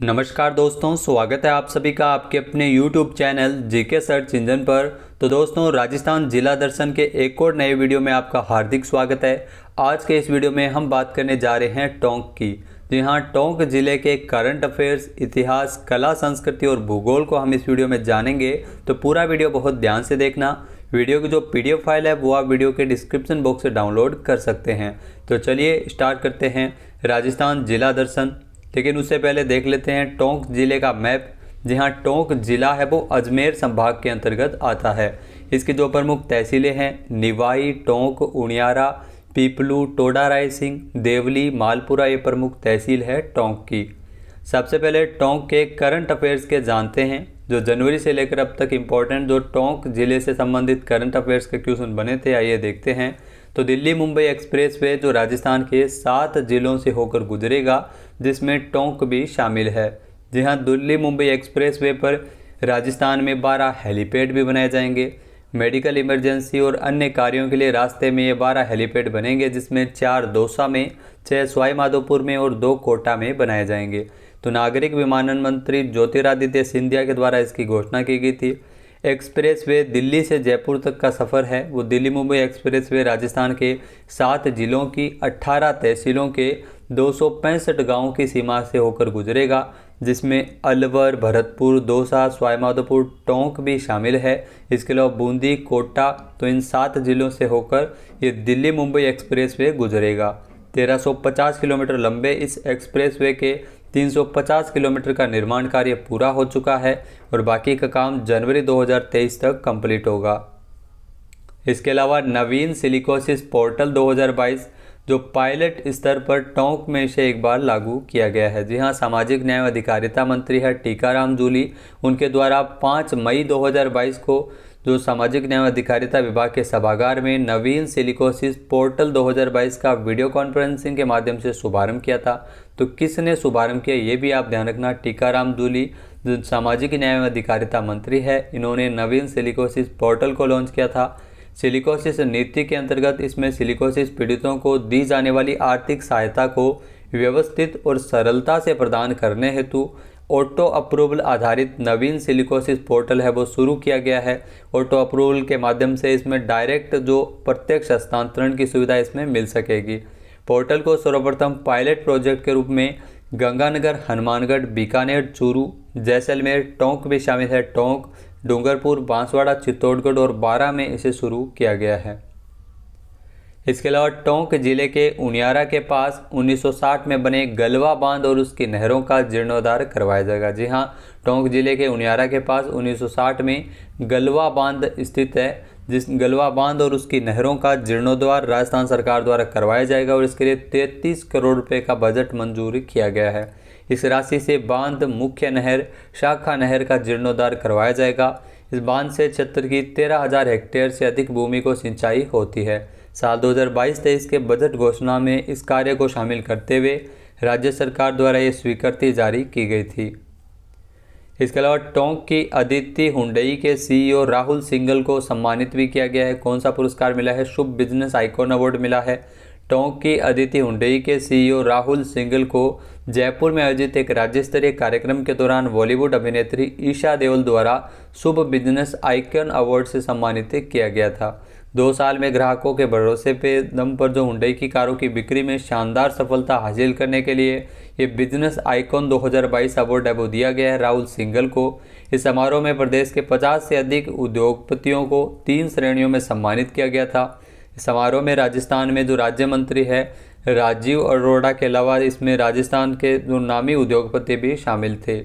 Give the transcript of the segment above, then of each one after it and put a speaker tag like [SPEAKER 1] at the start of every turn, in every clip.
[SPEAKER 1] नमस्कार दोस्तों, स्वागत है आप सभी का आपके अपने YouTube channel GK search engine पर। तो दोस्तों, राजस्थान जिला दर्शन के एक और नए वीडियो में आपका हार्दिक स्वागत है। आज के इस वीडियो में हम बात करने जा रहे हैं टोंक की। जी हाँ, टोंक जिले के करंट अफेयर्स, इतिहास, कला, संस्कृति और भूगोल को हम इस वीडियो में जानेंगे। तो पूरा वीडियो बहुत ध्यान से देखना। वीडियो की जो PDF फाइल है वो आप वीडियो के डिस्क्रिप्शन बॉक्स से डाउनलोड कर सकते हैं। तो चलिए स्टार्ट करते हैं राजस्थान जिला दर्शन। लेकिन उससे पहले देख लेते हैं टोंक जिले का मैप। जी हाँ, टोंक जिला है वो अजमेर संभाग के अंतर्गत आता है। इसकी जो प्रमुख तहसीलें हैं निवाई, टोंक, उनियारा, पीपलू, टोडा रायसिंह, देवली, मालपुरा, ये प्रमुख तहसील है टोंक की। सबसे पहले टोंक के करंट अफेयर्स के जानते हैं। जो जनवरी से लेकर अब तक इम्पोर्टेंट जो टोंक जिले से संबंधित करंट अफेयर्स के क्वेश्चन बने थे, आइए देखते हैं। तो दिल्ली मुंबई एक्सप्रेसवे जो राजस्थान के 7 जिलों से होकर गुजरेगा, जिसमें टोंक भी शामिल है। जी हाँ, दिल्ली मुंबई एक्सप्रेसवे पर राजस्थान में 12 हेलीपैड भी बनाए जाएंगे। मेडिकल इमरजेंसी और अन्य कार्यों के लिए रास्ते में ये 12 हेलीपैड बनेंगे, जिसमें 4 दौसा में, 6 सवाई माधोपुर में और 2 कोटा में बनाए जाएंगे। तो नागरिक विमानन मंत्री ज्योतिरादित्य सिंधिया के द्वारा इसकी घोषणा की गई थी। एक्सप्रेसवे दिल्ली से जयपुर तक का सफ़र है वो दिल्ली मुंबई एक्सप्रेसवे राजस्थान के 7 जिलों की 18 तहसीलों के 265 गांवों की सीमा से होकर गुजरेगा, जिसमें अलवर, भरतपुर, दौसा, सवाई माधोपुर, टोंक भी शामिल है। इसके अलावा बूंदी, कोटा, तो इन 7 जिलों से होकर ये दिल्ली मुंबई एक्सप्रेसवे गुजरेगा। 1350 किलोमीटर लंबे इस एक्सप्रेसवे के 350 किलोमीटर का निर्माण कार्य पूरा हो चुका है और बाकी का काम जनवरी 2023 तक कंप्लीट होगा। इसके अलावा नवीन सिलिकोसिस पोर्टल 2022 जो पायलट स्तर पर टोंक में इसे एक बार लागू किया गया है। जी हाँ, सामाजिक न्याय और अधिकारिता मंत्री है टीकाराम जूली, उनके द्वारा 5 मई 2022 को जो सामाजिक न्याय और अधिकारिता विभाग के सभागार में नवीन सिलिकोसिस पोर्टल 2022 का वीडियो कॉन्फ्रेंसिंग के माध्यम से शुभारंभ किया था। तो किसने शुभारंभ किया ये भी आप ध्यान रखना। टीकाराम जूली जो सामाजिक न्याय और अधिकारिता मंत्री है, इन्होंने नवीन सिलिकोसिस पोर्टल को लॉन्च किया था। सिलिकोसिस नीति के अंतर्गत इसमें सिलिकोसिस पीड़ितों को दी जाने वाली आर्थिक सहायता को व्यवस्थित और सरलता से प्रदान करने हेतु ऑटो अप्रूवल आधारित नवीन सिलिकोसिस पोर्टल है वो शुरू किया गया है। ऑटो अप्रूवल के माध्यम से इसमें डायरेक्ट जो प्रत्यक्ष हस्तांतरण की सुविधा इसमें मिल सकेगी। पोर्टल को सर्वप्रथम पायलट प्रोजेक्ट के रूप में गंगानगर, हनुमानगढ़, बीकानेर, चूरू, जैसलमेर, टोंक भी शामिल है। टोंक, डूंगरपुर, बांसवाड़ा, चित्तौड़गढ़ और बारां में इसे शुरू किया गया है। इसके अलावा टोंक जिले के उनियारा के पास 1960 में बने गलवा बांध और उसकी नहरों का जीर्णोद्धार करवाया जाएगा। जी हाँ, टोंक जिले के उनियारा के पास 1960 में गलवा बांध स्थित है, जिस गलवा बांध और उसकी नहरों का जीर्णोद्धार राजस्थान सरकार द्वारा करवाया जाएगा और इसके लिए 33 करोड़ रुपए का बजट मंजूर किया गया है। इस राशि से बांध, मुख्य नहर, शाखा नहर का जीर्णोद्धार करवाया जाएगा। इस बांध से क्षेत्र की 13,000 हेक्टेयर से अधिक भूमि को सिंचाई होती है। साल 2022-23 के बजट घोषणा में इस कार्य को शामिल करते हुए राज्य सरकार द्वारा ये स्वीकृति जारी की गई थी। इसके अलावा टोंक की अदिति हुंडई के CEO राहुल सिंघल को सम्मानित भी किया गया है। कौन सा पुरस्कार मिला है? शुभ बिजनेस आइकॉन अवार्ड मिला है। टोंक की अदिति हुंडई के CEO राहुल सिंघल को जयपुर में आयोजित एक राज्य स्तरीय कार्यक्रम के दौरान बॉलीवुड अभिनेत्री ईशा देओल द्वारा शुभ बिजनेस आइकन अवार्ड से सम्मानित किया गया था। 2 साल में ग्राहकों के भरोसे पे दम पर जो हुंडई की कारों की बिक्री में शानदार सफलता हासिल करने के लिए ये बिजनेस आइकॉन 2022 अवार्ड है वो दिया गया है राहुल सिंघल को। इस समारोह में प्रदेश के 50 से अधिक उद्योगपतियों को 3 श्रेणियों में सम्मानित किया गया था। इस समारोह में राजस्थान में जो राज्य मंत्री है राजीव अरोड़ा के अलावा इसमें राजस्थान के जो नामी उद्योगपति भी शामिल थे।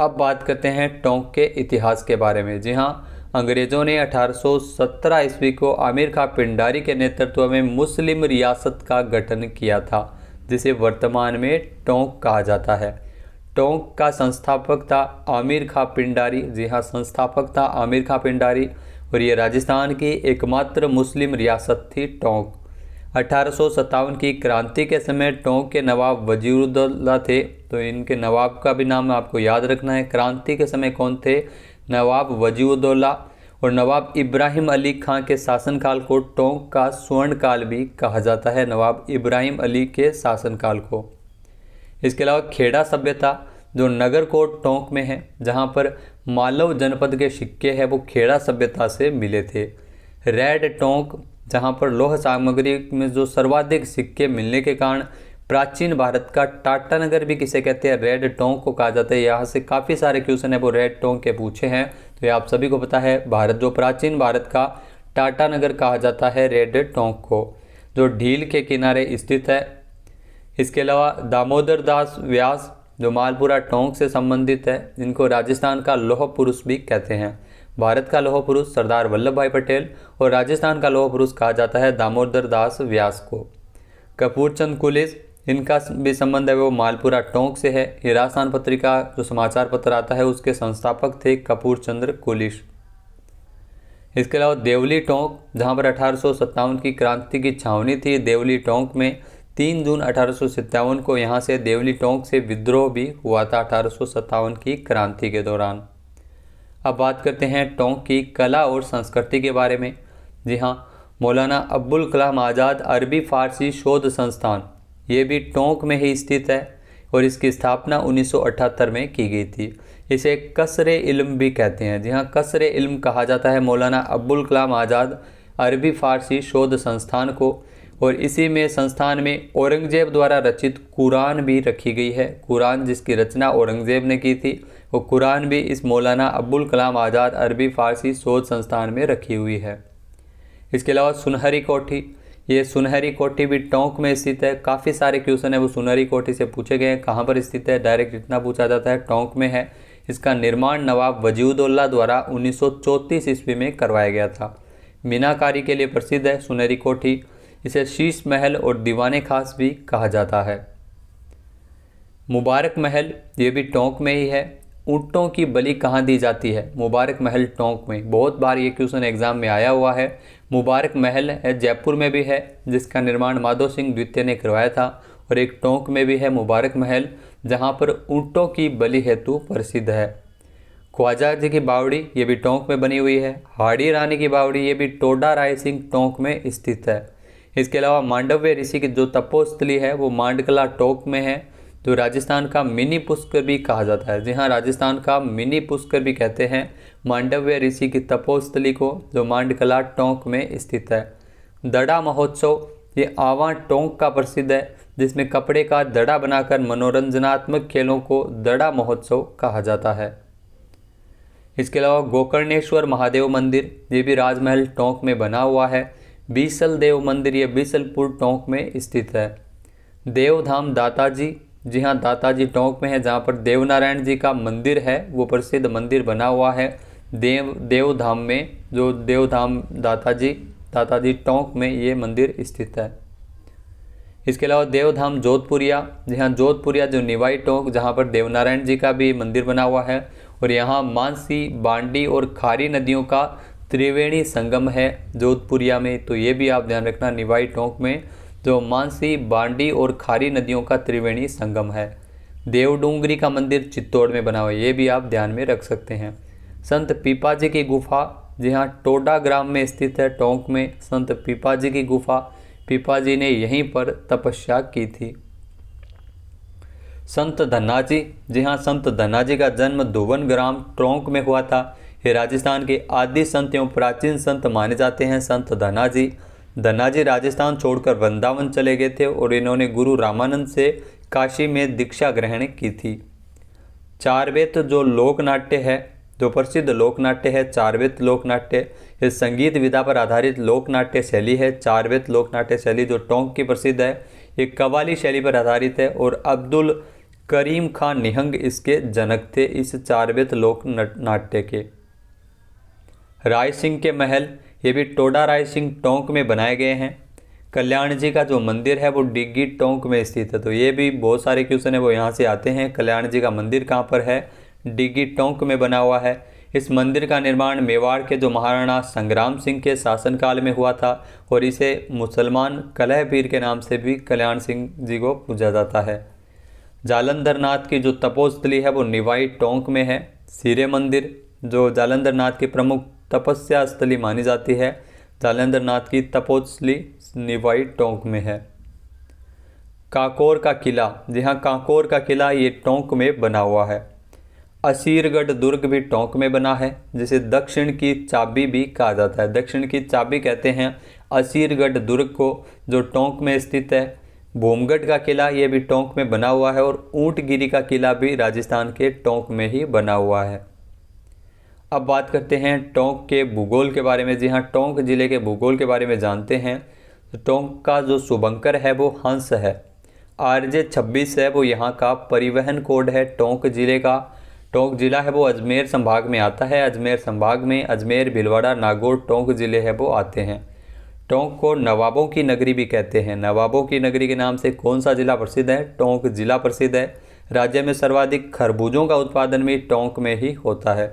[SPEAKER 1] अब बात करते हैं टोंक के इतिहास के बारे में। जी हाँ, अंग्रेज़ों ने 1817 ईस्वी को आमिर खां पिंडारी के नेतृत्व में मुस्लिम रियासत का गठन किया था, जिसे वर्तमान में टोंक कहा जाता है। टोंक का संस्थापक था आमिर खां पिंडारी। जी हाँ, संस्थापक था आमिर खां पिंडारी और ये राजस्थान की एकमात्र मुस्लिम रियासत थी टोंक। 1857 की क्रांति के समय टोंक के नवाब वजीरुद्दौला थे। तो इनके नवाब का भी नाम आपको याद रखना है। क्रांति के समय कौन थे? नवाब वजीरुद्दौला। और नवाब इब्राहिम अली खां के शासनकाल को टोंक का स्वर्ण काल भी कहा जाता है, नवाब इब्राहिम अली के शासनकाल को। इसके अलावा खेड़ा सभ्यता जो नगरकोट टोंक में है, जहाँ पर मालव जनपद के सिक्के हैं वो खेड़ा सभ्यता से मिले थे। रेड टोंक, जहाँ पर लौह सामग्री में जो सर्वाधिक सिक्के मिलने के कारण प्राचीन भारत का टाटानगर भी किसे कहते हैं, रेड टोंक को कहा जाता है। यहाँ से काफ़ी सारे क्वेश्चन है वो रेड टोंक के पूछे हैं, तो ये आप सभी को पता है। भारत जो प्राचीन भारत का टाटानगर कहा जाता है रेड टोंक को, जो झील के किनारे स्थित है। इसके अलावा दामोदर दास व्यास जो मालपुरा टोंक से संबंधित है, जिनको राजस्थान का लौह पुरुष भी कहते हैं। भारत का लौह पुरुष सरदार वल्लभ भाई पटेल और राजस्थान का लौह पुरुष कहा जाता है दामोदर दास व्यास को। कपूरचंद कुलिस, इनका भी संबंध है वो मालपुरा टोंक से है। ये राजस्थान पत्रिका जो समाचार पत्र आता है उसके संस्थापक थे कपूरचंद्र कुलिस। इसके अलावा देवली टोंक, जहाँ पर 1857 की क्रांति की छावनी थी देवली टोंक में। 3 जून 1857 को यहाँ से देवली टोंक से विद्रोह भी हुआ था 1857 की क्रांति के दौरान। अब बात करते हैं टोंक की कला और संस्कृति के बारे में। जी हाँ, मौलाना अब्दुल कलाम आज़ाद अरबी फ़ारसी शोध संस्थान, ये भी टोंक में ही स्थित है और इसकी स्थापना 1978 में की गई थी। इसे कसरे इल्म भी कहते हैं। जी हाँ, कसरे इल्म कहा जाता है मौलाना अब्दुल कलाम आज़ाद अरबी फ़ारसी शोध संस्थान को। और इसी में संस्थान में औरंगजेब द्वारा रचित कुरान भी रखी गई है। कुरान जिसकी रचना औरंगजेब ने की थी, वो कुरान भी इस मौलाना अब्दुल कलाम आज़ाद अरबी फ़ारसी शोध संस्थान में रखी हुई है। इसके अलावा सुनहरी कोठी, ये सुनहरी कोठी भी टोंक में स्थित है। काफ़ी सारे क्वेश्चन है वो सुनहरी कोठी से पूछे गए हैं। कहाँ पर स्थित है, डायरेक्ट इतना पूछा जाता है टोंक में है। इसका निर्माण नवाब वजीउद्दौला द्वारा 1934 ईस्वी में करवाया गया था। मीनाकारी के लिए प्रसिद्ध है सुनहरी कोठी। इसे शीश महल और दीवाने खास भी कहा जाता है। मुबारक महल, ये भी टोंक में ही है। ऊँटों की बलि कहाँ दी जाती है, मुबारक महल टोंक में। बहुत बार ये क्वेश्चन एग्जाम में आया हुआ है। मुबारक महल है जयपुर में भी है, जिसका निर्माण माधव सिंह द्वितीय ने करवाया था। और एक टोंक में भी है मुबारक महल, जहाँ पर ऊँटों की बलि हेतु प्रसिद्ध है। ख्वाजा जी की बावड़ी, ये भी टोंक में बनी हुई है। हाड़ी रानी की बावड़ी, ये भी टोडा राय सिंह टोंक में स्थित है। इसके अलावा मांडव्य ऋषि की जो तपोस्थली है वो मांडकला टोंक में है, जो राजस्थान का मिनी पुष्कर भी कहा जाता है। जी हाँ, राजस्थान का मिनी पुष्कर भी कहते हैं मांडव्य ऋषि की तपोस्थली को, जो मांडकला टोंक में स्थित है। दड़ा महोत्सव, ये आवा टोंक का प्रसिद्ध है, जिसमें कपड़े का दड़ा बनाकर मनोरंजनात्मक खेलों को दड़ा महोत्सव कहा जाता है। इसके अलावा गोकर्णेश्वर महादेव मंदिर, ये भी राजमहल टोंक में बना हुआ है। बीसल देव मंदिर, ये बीसलपुर टोंक में स्थित है। देवधाम दाताजी, जी हाँ, दाताजी टोंक में है, जहाँ पर देवनारायण जी का मंदिर है वो प्रसिद्ध मंदिर बना हुआ है देवधाम में। जो देवधाम दाताजी टोंक में ये मंदिर स्थित है। इसके अलावा देवधाम जोधपुरिया, जी हाँ, जोधपुरिया जो निवाई टोंक, जहाँ पर देवनारायण जी का भी मंदिर बना हुआ है। और यहाँ मानसी, बांडी और खारी नदियों का त्रिवेणी संगम है जोधपुरिया में, तो ये भी आप ध्यान रखना। निवाई टोंक में जो मानसी, बांडी और खारी नदियों का त्रिवेणी संगम है। देवडूंगरी का मंदिर चित्तौड़ में बना हुआ है, ये भी आप ध्यान में रख सकते हैं। संत पीपाजी की गुफा, जी हाँ, टोडा ग्राम में स्थित है टोंक में। संत पीपाजी की गुफा, पीपाजी ने यहीं पर तपस्या की थी। संत धन्नाजी, जी हाँ, संत धन्नाजी का जन्म धुवन ग्राम टोंक में हुआ था। ये राजस्थान के आदि संत एवं प्राचीन संत माने जाते हैं संत धन्नाजी राजस्थान छोड़कर वृंदावन चले गए थे और इन्होंने गुरु रामानंद से काशी में दीक्षा ग्रहण की थी। चारवेत जो लोकनाट्य है, जो प्रसिद्ध लोकनाट्य है चारवेत लोकनाट्य, ये संगीत विधा पर आधारित लोकनाट्य शैली है। चारवेत लोकनाट्य शैली जो टोंक की प्रसिद्ध है, ये कव्वाली शैली पर आधारित है और अब्दुल करीम खान निहंग इसके जनक थे इस चारवेत लोक नाट्य के। राय सिंह के महल, ये भी टोडा राय सिंह टोंक में बनाए गए हैं। कल्याण जी का जो मंदिर है वो डिग्गी टोंक में स्थित है, तो ये भी बहुत सारे क्वेश्चन है वो यहाँ से आते हैं। कल्याण जी का मंदिर कहाँ पर है, डिग्गी टोंक में बना हुआ है। इस मंदिर का निर्माण मेवाड़ के जो महाराणा संग्राम सिंह के शासनकाल में हुआ था और इसे मुसलमान कलह पीर के नाम से भी कल्याण सिंह जी को पूजा जाता है। जालंधर नाथ की जो तपोस्थली है वो निवाई टोंक में है। सिरे मंदिर जो जालंधर नाथ की प्रमुख तपस्या स्थली मानी जाती है, जालंधर नाथ की तपोस्थली निवाई टोंक में है। काकोर का किला, जी हाँ काकोर का किला ये टोंक में बना हुआ है। असीरगढ़ दुर्ग भी टोंक में बना है, जिसे दक्षिण की चाबी भी कहा जाता है। दक्षिण की चाबी कहते हैं असीरगढ़ दुर्ग को, जो टोंक में स्थित है। भूमगढ़ का किला ये भी टोंक में बना हुआ है और ऊंटगिरी का किला भी राजस्थान के टोंक में ही बना हुआ है। अब बात करते हैं टोंक के भूगोल के बारे में। जी हाँ, टोंक जिले के भूगोल के बारे में जानते हैं। तो टोंक का जो शुभंकर है वो हंस है। RJ 26 है वो यहाँ का परिवहन कोड है टोंक जिले का। टोंक जिला है वो अजमेर संभाग में आता है। अजमेर संभाग में अजमेर, भीलवाड़ा, नागौर, टोंक जिले है वो आते हैं। टोंक को नवाबों की नगरी भी कहते हैं। नवाबों की नगरी के नाम से कौन सा जिला प्रसिद्ध है? टोंक जिला प्रसिद्ध है। राज्य में सर्वाधिक खरबूजों का उत्पादन भी टोंक में ही होता है।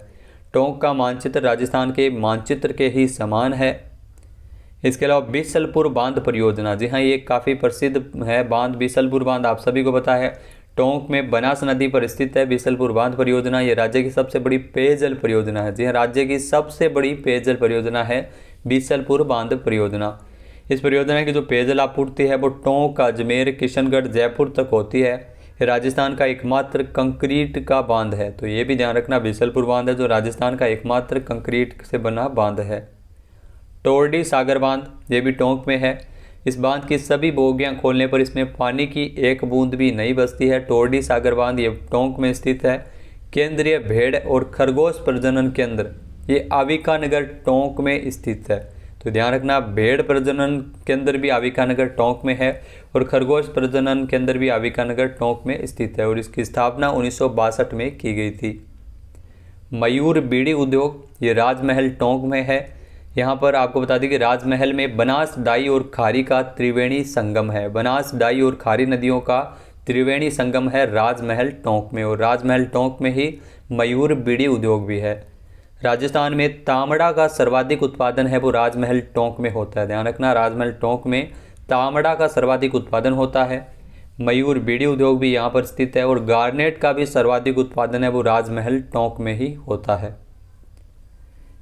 [SPEAKER 1] टोंक का मानचित्र राजस्थान के मानचित्र के ही समान है। इसके अलावा बीसलपुर बांध परियोजना, जी हाँ ये काफ़ी प्रसिद्ध है बांध। बीसलपुर बांध आप सभी को पता है, टोंक में बनास नदी पर स्थित है बीसलपुर बांध परियोजना। ये राज्य की सबसे बड़ी पेयजल परियोजना है। जी हाँ, राज्य की सबसे बड़ी पेयजल परियोजना है बीसलपुर बांध परियोजना। इस परियोजना की जो पेयजल आपूर्ति है वो टोंक, अजमेर, किशनगढ़, जयपुर तक होती है। ये राजस्थान का एकमात्र कंक्रीट का बांध है। तो ये भी ध्यान रखना, बीसलपुर बांध है जो राजस्थान का एकमात्र कंक्रीट से बना बांध है। टोरडी सागर बांध, ये भी टोंक में है। इस बांध की सभी बोगियां खोलने पर इसमें पानी की एक बूंद भी नहीं बचती है। टोरडी सागर बांध ये टोंक में स्थित है। केंद्रीय भेड़ और खरगोश प्रजनन केंद्र ये आविका नगर टोंक में स्थित है। तो ध्यान रखना, भेड़ प्रजनन केंद्र भी आविका नगर टोंक में है और खरगोश प्रजनन केंद्र भी आविका नगर टोंक में स्थित है और इसकी स्थापना 1962 में की गई थी। मयूर बीड़ी उद्योग ये राजमहल टोंक में है। यहाँ पर आपको बता दें कि राजमहल में बनास, डाई और खारी का त्रिवेणी संगम है। बनास, डाई और खारी नदियों का त्रिवेणी संगम है राजमहल टोंक में, और राजमहल टोंक में ही मयूर बीड़ी उद्योग भी है। राजस्थान में तांबड़ा का सर्वाधिक उत्पादन है वो राजमहल टोंक में होता है। ध्यान रखना, राजमहल टोंक में तांबड़ा का सर्वाधिक उत्पादन होता है। मयूर बीड़ी उद्योग भी यहाँ पर स्थित है और गार्नेट का भी सर्वाधिक उत्पादन है वो राजमहल टोंक में ही होता है।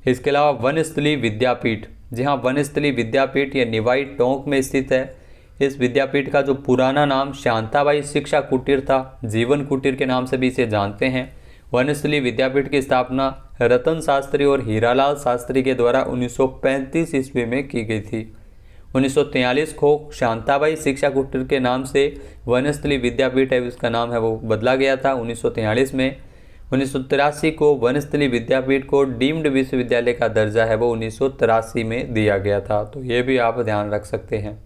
[SPEAKER 1] इसके अलावा वनस्थली विद्यापीठ, जी हाँ वनस्थली विद्यापीठ ये निवाई टोंक में स्थित है। इस विद्यापीठ का जो पुराना नाम शांताबाई शिक्षा कुटीर था, जीवन कुटीर के नाम से भी इसे जानते हैं। वनस्थली विद्यापीठ की स्थापना रतन शास्त्री और हीरालाल शास्त्री के द्वारा 1935 ईस्वी में की गई थी। 1943 को शांताबाई शिक्षा कुटीर के नाम से वनस्थली विद्यापीठ है उसका नाम है वो बदला गया था 1943 में। 1983 को वनस्थली विद्यापीठ को डीम्ड विश्वविद्यालय का दर्जा है वो 1983 में दिया गया था। तो ये भी आप ध्यान रख सकते हैं।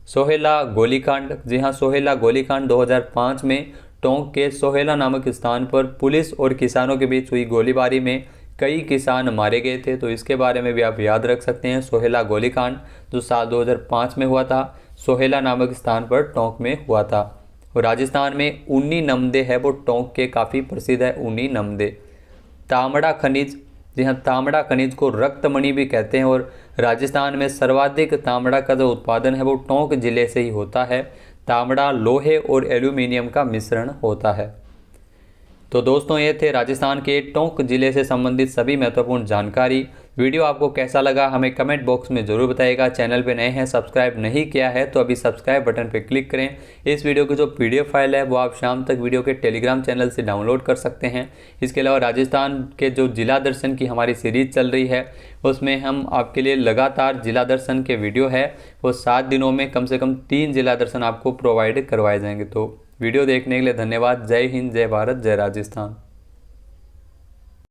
[SPEAKER 1] सोहेला गोलीकांड, जी हाँ सोहेला गोलीकांड 2005 में टोंक के सोहेला नामक स्थान पर पुलिस और किसानों के बीच हुई गोलीबारी में कई किसान मारे गए थे। तो इसके बारे में भी आप याद रख सकते हैं। सोहेला गोलीकांड जो साल 2005 में हुआ था, सोहेला नामक स्थान पर टोंक में हुआ था। और राजस्थान में ऊनी नमदे है वो टोंक के काफ़ी प्रसिद्ध है ऊनी नमदे। तांबड़ा खनिज, जी हाँ तांबड़ा खनिज को रक्तमणि भी कहते हैं और राजस्थान में सर्वाधिक तांबड़ा का जो उत्पादन है वो टोंक जिले से ही होता है। तांबड़ा लोहे और एल्यूमिनियम का मिश्रण होता है। तो दोस्तों ये थे राजस्थान के टोंक जिले से संबंधित सभी महत्वपूर्ण जानकारी। वीडियो आपको कैसा लगा हमें कमेंट बॉक्स में ज़रूर बताइएगा। चैनल पे नए हैं, सब्सक्राइब नहीं किया है तो अभी सब्सक्राइब बटन पे क्लिक करें। इस वीडियो की जो PDF फाइल है वो आप शाम तक वीडियो के टेलीग्राम चैनल से डाउनलोड कर सकते हैं। इसके अलावा राजस्थान के जो जिला दर्शन की हमारी सीरीज़ चल रही है उसमें हम आपके लिए लगातार जिला दर्शन के वीडियो है वो 7 दिनों में कम से कम 3 जिला दर्शन आपको प्रोवाइड करवाए जाएंगे। तो वीडियो देखने के लिए धन्यवाद। जय हिंद, जय भारत, जय राजस्थान।